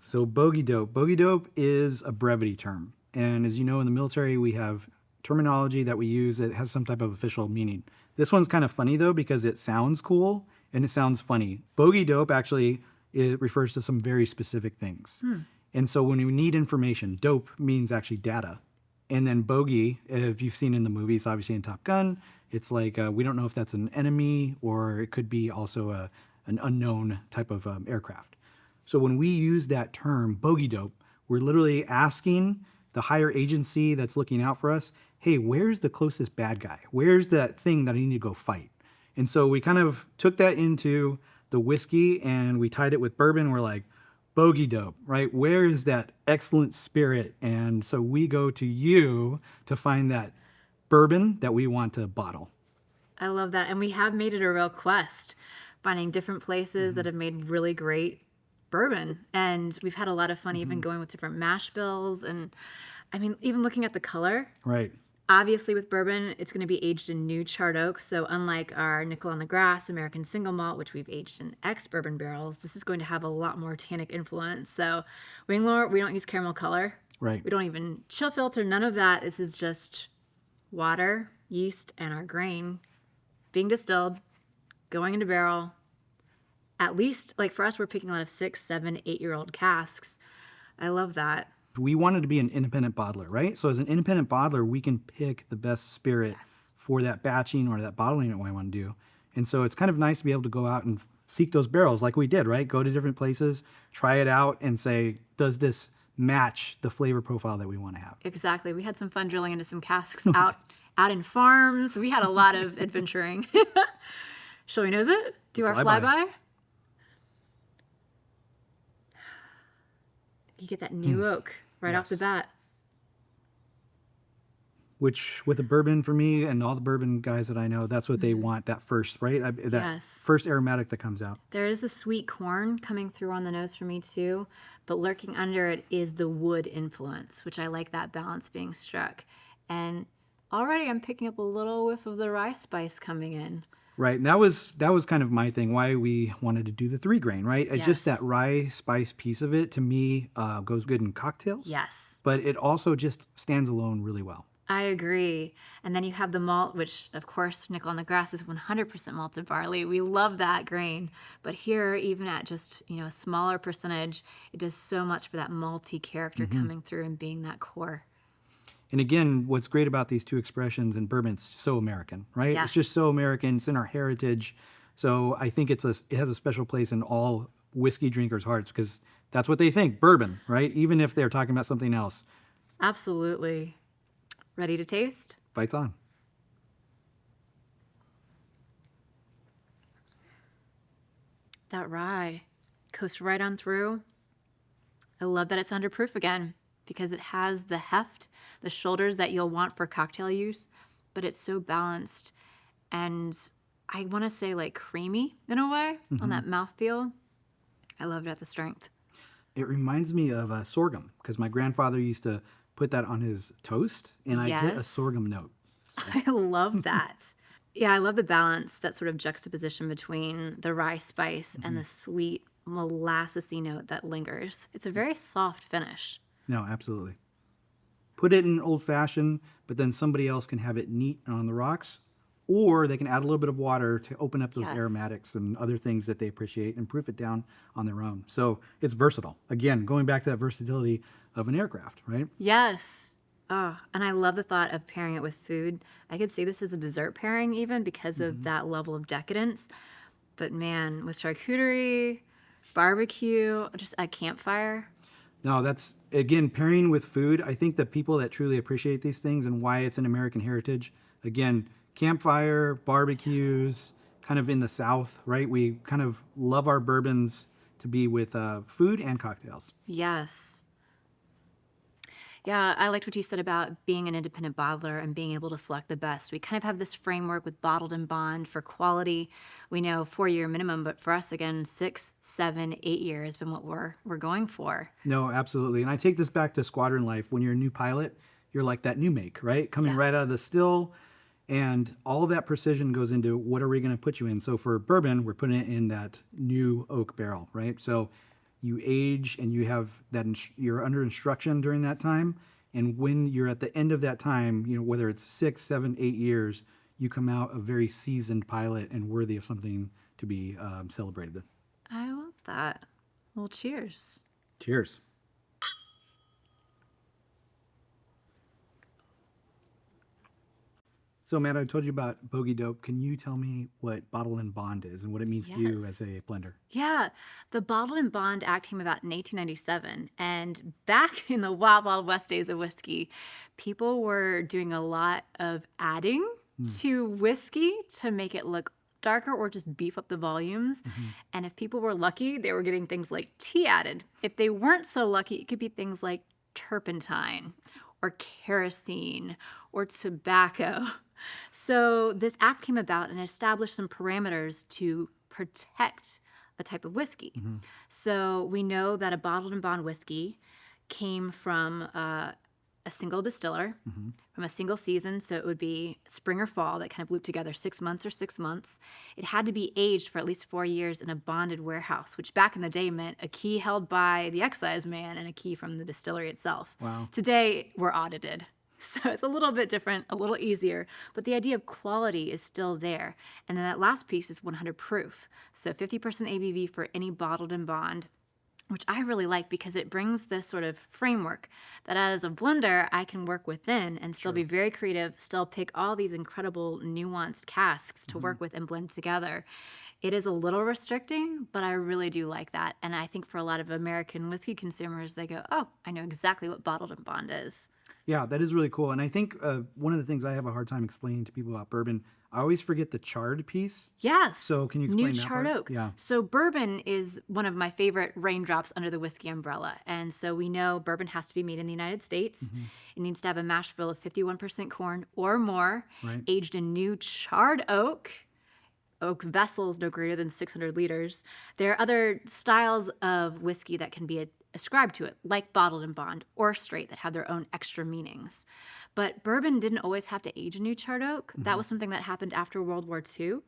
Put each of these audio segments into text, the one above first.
So Bogey Dope. Bogey Dope is a brevity term. And as you know, in the military, we have terminology that we use that has some type of official meaning. This one's kind of funny, though, because it sounds cool and it sounds funny. Bogey Dope actually it refers to some very specific things. And so when we need information, dope means actually data. And then bogey, if you've seen in the movies, obviously in Top Gun, it's like we don't know if that's an enemy or it could be also an unknown type of aircraft. So when we use that term, bogey dope, we're literally asking the higher agency that's looking out for us, hey, where's the closest bad guy? Where's that thing that I need to go fight? And so we kind of took that into the whiskey and we tied it with bourbon. We're like, bogey dope, right? Where is that excellent spirit? And so we go to you to find that bourbon that we want to bottle. I love that. And we have made it a real quest, finding different places that have made really great bourbon. And we've had a lot of fun even going with different mash bills. And I mean, even looking at the color. Right. Obviously, with bourbon, it's going to be aged in new charred oak. So unlike our Nickel on the Grass American single malt, which we've aged in ex-bourbon barrels, this is going to have a lot more tannic influence. So Winglore, we don't use caramel color. Right. We don't even chill filter, none of that. This is just water, yeast, and our grain being distilled, going into barrel. At least, like for us, we're picking a lot of 6, 7, 8-year-old casks. I love that. We wanted to be an independent bottler, right? So as an independent bottler, we can pick the best spirit for that batching or that bottling that we want to do. And so it's kind of nice to be able to go out and seek those barrels like we did, right? Go to different places, try it out and say, does this match the flavor profile that we want to have? Exactly. We had some fun drilling into some casks out in farms. We had a lot of adventuring. Shall we nose it? Do our flyby? You get that new oak right off the bat. Which, with the bourbon for me and all the bourbon guys that I know, that's what they want, that first, right? That first aromatic that comes out. There is the sweet corn coming through on the nose for me too, but lurking under it is the wood influence, which I like that balance being struck. And already I'm picking up a little whiff of the rye spice coming in. Right, and that was kind of my thing, why we wanted to do the 3 grain, right? Just that rye spice piece of it, to me, goes good in cocktails. Yes. But it also just stands alone really well. I agree. And then you have the malt, which, of course, Nickel on the Grass is 100% malted barley. We love that grain. But here, even at just, a smaller percentage, it does so much for that malty character coming through and being that core. And again, what's great about these 2 expressions in bourbon, it's so American, right? Yes. It's just so American. It's in our heritage. So I think it has a special place in all whiskey drinkers' hearts because that's what they think, bourbon, right? Even if they're talking about something else. Absolutely. Ready to taste? Fights on. That rye coasts right on through. I love that it's under proof again because it has the heft, the shoulders that you'll want for cocktail use, but it's so balanced and I want to say like creamy in a way on that mouthfeel. I love it at the strength. It reminds me of sorghum because my grandfather used to put that on his toast and I get a sorghum note. So. I love that. Yeah, I love the balance, that sort of juxtaposition between the rye spice and the sweet molassesy note that lingers. It's a very soft finish. No, absolutely. Put it in old fashioned, but then somebody else can have it neat and on the rocks, or they can add a little bit of water to open up those aromatics and other things that they appreciate and proof it down on their own. So it's versatile. Again, going back to that versatility of an aircraft, right? Yes. Oh, and I love the thought of pairing it with food. I could see this as a dessert pairing even because of that level of decadence. But man, with charcuterie, barbecue, just a campfire. No, that's, again, pairing with food. I think the people that truly appreciate these things and why it's an American heritage, again, campfire, barbecues, kind of in the South, right? We kind of love our bourbons to be with food and cocktails. Yes. Yeah, I liked what you said about being an independent bottler and being able to select the best. We kind of have this framework with Bottled and Bond for quality. We know 4-year minimum, but for us, again, 6, 7, 8 years has been what we're going for. No, absolutely. And I take this back to squadron life. When you're a new pilot, you're like that new make, right? Coming right out of the still, and all that precision goes into what are we going to put you in. So for bourbon, we're putting it in that new oak barrel, right? So you age and you have that you're under instruction during that time. And when you're at the end of that time, whether it's 6, 7, 8 years, you come out a very seasoned pilot and worthy of something to be celebrated. I love that. Well, cheers. Cheers. So, Matt, I told you about Bogey Dope. Can you tell me what bottle and bond is and what it means to you as a blender? Yeah, the Bottled and Bond Act came about in 1897. And back in the Wild Wild West days of whiskey, people were doing a lot of adding to whiskey to make it look darker or just beef up the volumes. And if people were lucky, they were getting things like tea added. If they weren't so lucky, it could be things like turpentine or kerosene or tobacco. So this act came about and established some parameters to protect a type of whiskey. So we know that a bottled and bond whiskey came from a single distiller, from a single season. So it would be spring or fall that kind of looped together 6 months or 6 months. It had to be aged for at least 4 years in a bonded warehouse, which back in the day meant a key held by the excise man and a key from the distillery itself. Wow. Today, we're audited. So it's a little bit different, a little easier, but the idea of quality is still there. And then that last piece is 100 proof. So 50% ABV for any bottled and bond, which I really like because it brings this sort of framework that as a blender, I can work within and still be very creative, still pick all these incredible nuanced casks to work with and blend together. It is a little restricting, but I really do like that. And I think for a lot of American whiskey consumers, they go, oh, I know exactly what bottled and bond is. Yeah, that is really cool. And I think one of the things I have a hard time explaining to people about bourbon, I always forget the charred piece. Yes. So can you explain New that charred part? oak. Yeah. So bourbon is one of my favorite raindrops under the whiskey umbrella. And so we know bourbon has to be made in the United States. It needs to have a mash bill of 51% corn or more, aged in new charred oak vessels no greater than 600 liters. There are other styles of whiskey that can be ascribed to it, like bottled and bond or straight, that have their own extra meanings. But bourbon didn't always have to age in new charred oak. That was something that happened after World War II.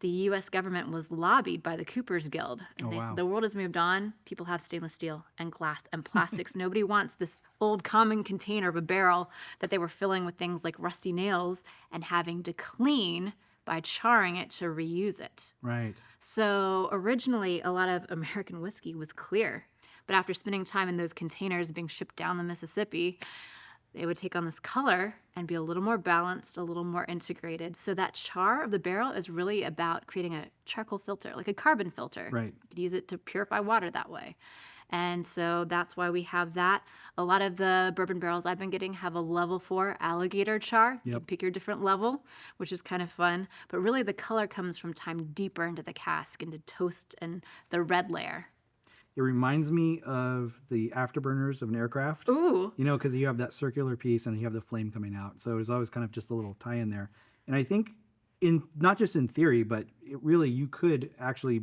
The U.S. government was lobbied by the Coopers Guild. And they said, the world has moved on. People have stainless steel and glass and plastics. Nobody wants this old common container of a barrel that they were filling with things like rusty nails and having to clean by charring it to reuse it. Right. So originally, a lot of American whiskey was clear. But after spending time in those containers being shipped down the Mississippi, it would take on this color and be a little more balanced, a little more integrated. So that char of the barrel is really about creating a charcoal filter, like a carbon filter. Right. You could use it to purify water that way. And so that's why we have that. A lot of the bourbon barrels I've been getting have a level 4 alligator char. You can pick your different level, which is kind of fun. But really the color comes from time deeper into the cask, into toast and the red layer. It reminds me of the afterburners of an aircraft. Ooh. Because you have that circular piece and you have the flame coming out. So there's always kind of just a little tie in there. And I think not just in theory, but really you could actually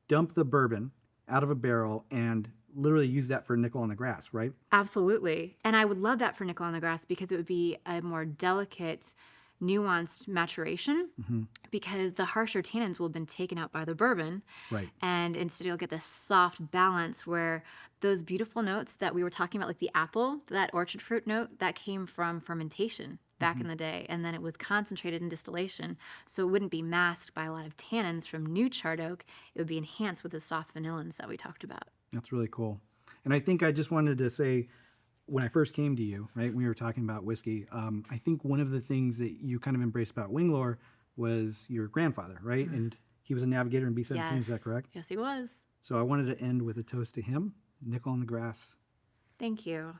dump the bourbon out of a barrel and literally use that for nickel on the grass, right? Absolutely. And I would love that for nickel on the grass because it would be a more delicate, nuanced maturation because the harsher tannins will have been taken out by the bourbon. Right. And instead you'll get this soft balance where those beautiful notes that we were talking about, like the apple, that orchard fruit note, that came from fermentation back in the day. And then it was concentrated in distillation. So it wouldn't be masked by a lot of tannins from new charred oak. It would be enhanced with the soft vanillins that we talked about. That's really cool. And I think I just wanted to say, when I first came to you, right, we were talking about whiskey, I think one of the things that you kind of embraced about Winglore was your grandfather, right? And he was a navigator in B-17, Yes. is that correct? Yes, he was. So I wanted to end with a toast to him, nickel on the grass. Thank you.